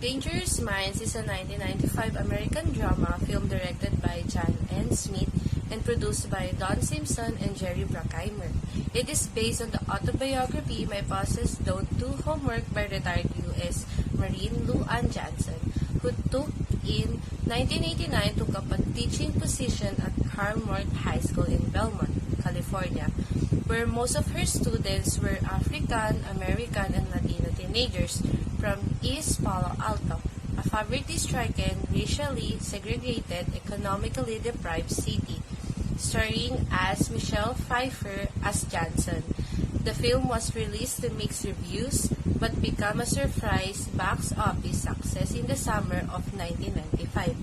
Dangerous Minds is a 1995 American drama film directed by John N. Smith and produced by Don Simpson and Jerry Bruckheimer. It is based on the autobiography My Bosses Don't Do Homework by retired U.S. Marine Lou Ann Johnson, who in 1989 took up a teaching position at Harmworth High School in Belmont, California, where most of her students were African, American, and Latino teenagers from East Palo Alto, a poverty-stricken, racially segregated, economically deprived city, starring as Michelle Pfeiffer as Johnson. The film was released to mixed reviews but became a surprise box office success in the summer of 1995,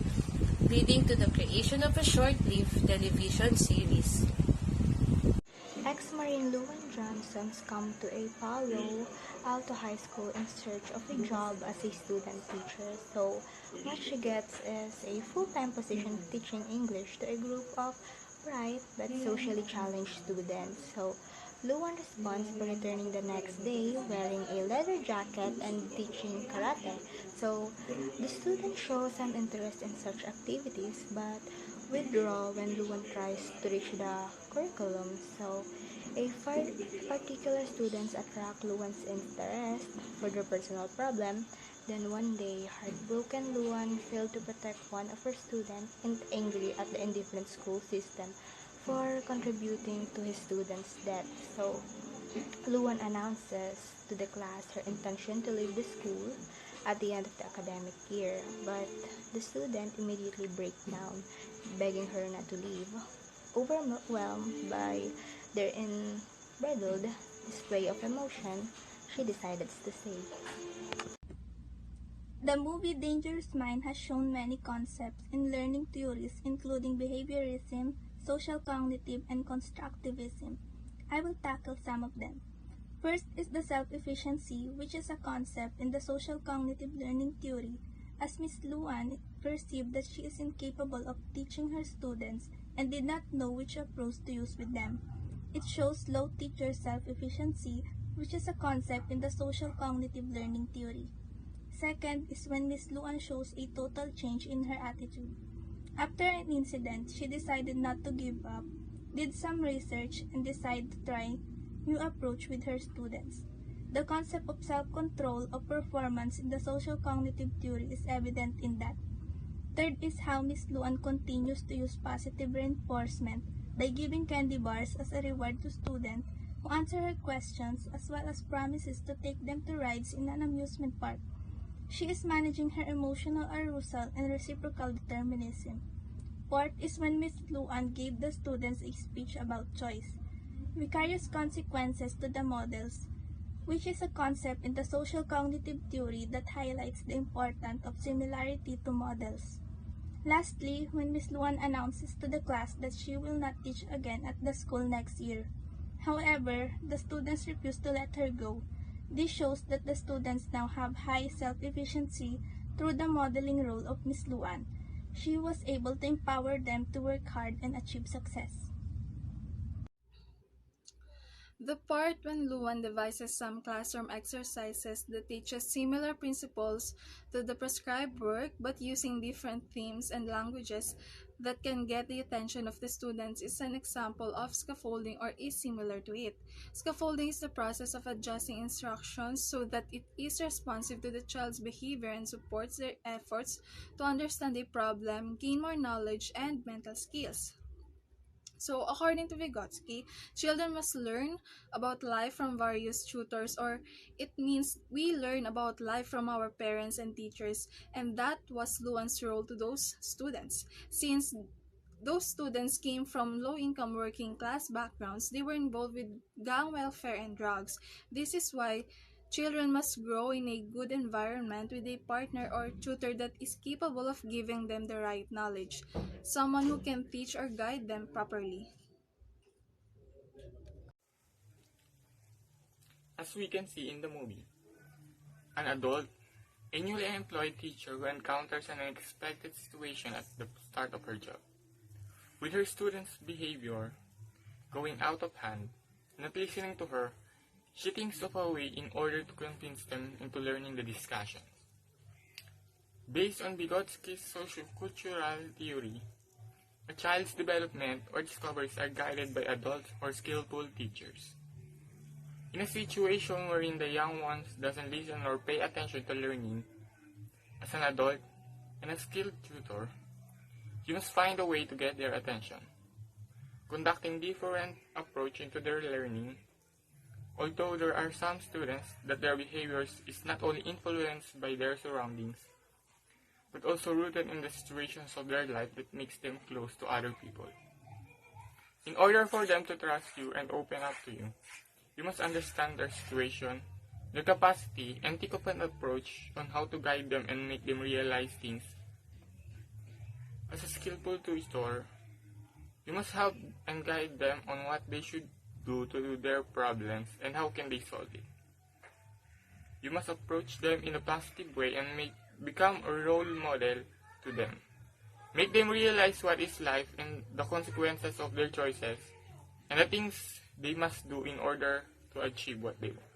leading to the creation of a short-lived television series. Ex-Marine Lou Ann Johnson's come to a Palo Alto High School in search of a job as a student teacher. So what she gets is a full-time position teaching English to a group of bright but socially challenged students. So Lou Ann responds by returning the next day wearing a leather jacket and teaching karate. So the students show some interest in such activities but withdraw when Lou Ann tries to reach the curriculum. So a particular students attract Lou Ann's interest for their personal problem. Then one day, heartbroken Lou Ann failed to protect one of her students and angry at the indifferent school system for contributing to his student's death. So Lou Ann announces to the class her intention to leave the school at the end of the academic year, but the student immediately breaks down, begging her not to leave. Overwhelmed by their unbridled display of emotion, she decided to stay. The movie Dangerous Mind has shown many concepts in learning theories including behaviorism, social cognitive, and constructivism. I will tackle some of them. First is the self-efficiency, which is a concept in the social cognitive learning theory, as Miss Lou Ann perceived that she is incapable of teaching her students and did not know which approach to use with them. It shows low teacher self-efficiency, which is a concept in the social cognitive learning theory. Second is when Miss Lou Ann shows a total change in her attitude. After an incident, she decided not to give up, did some research, and decided to try new approach with her students. The concept of self-control of performance in the social cognitive theory is evident in that. Third is how Miss Lou Ann continues to use positive reinforcement by giving candy bars as a reward to students who answer her questions, as well as promises to take them to rides in an amusement park. She is managing her emotional arousal and reciprocal determinism. Fourth is when Miss Lou Ann gave the students a speech about choice, vicarious consequences to the models, which is a concept in the social cognitive theory that highlights the importance of similarity to models. Lastly, when Miss Lou Ann announces to the class that she will not teach again at the school next year. However, the students refuse to let her go. This shows that the students now have high self-efficiency through the modeling role of Miss Lou Ann. She was able to empower them to work hard and achieve success. The part when Lou Ann devises some classroom exercises that teaches similar principles to the prescribed work but using different themes and languages that can get the attention of the students is an example of scaffolding or is similar to it. Scaffolding is the process of adjusting instructions so that it is responsive to the child's behavior and supports their efforts to understand a problem, gain more knowledge, and mental skills. So, according to Vygotsky, children must learn about life from various tutors, or it means we learn about life from our parents and teachers, and that was Lou Ann's role to those students. Since those students came from low-income working class backgrounds, they were involved with gang welfare and drugs. This is why children must grow in a good environment with a partner or tutor that is capable of giving them the right knowledge, someone who can teach or guide them properly. As we can see in the movie, an adult, a newly employed teacher who encounters an unexpected situation at the start of her job. With her students' behavior going out of hand, not listening to her, she thinks of a way in order to convince them into learning the discussion. Based on Vygotsky's sociocultural theory, a child's development or discoveries are guided by adults or skillful teachers. In a situation wherein the young ones doesn't listen or pay attention to learning, as an adult and a skilled tutor, you must find a way to get their attention, conducting different approach into their learning. Although there are some students that their behaviors is not only influenced by their surroundings, but also rooted in the situations of their life that makes them close to other people. In order for them to trust you and open up to you, you must understand their situation, their capacity, and take up an approach on how to guide them and make them realize things. As a skillful tutor, you must help and guide them on what they should do to do their problems and how can they solve it. You must approach them in a positive way and become a role model to them. Make them realize what is life and the consequences of their choices and the things they must do in order to achieve what they want.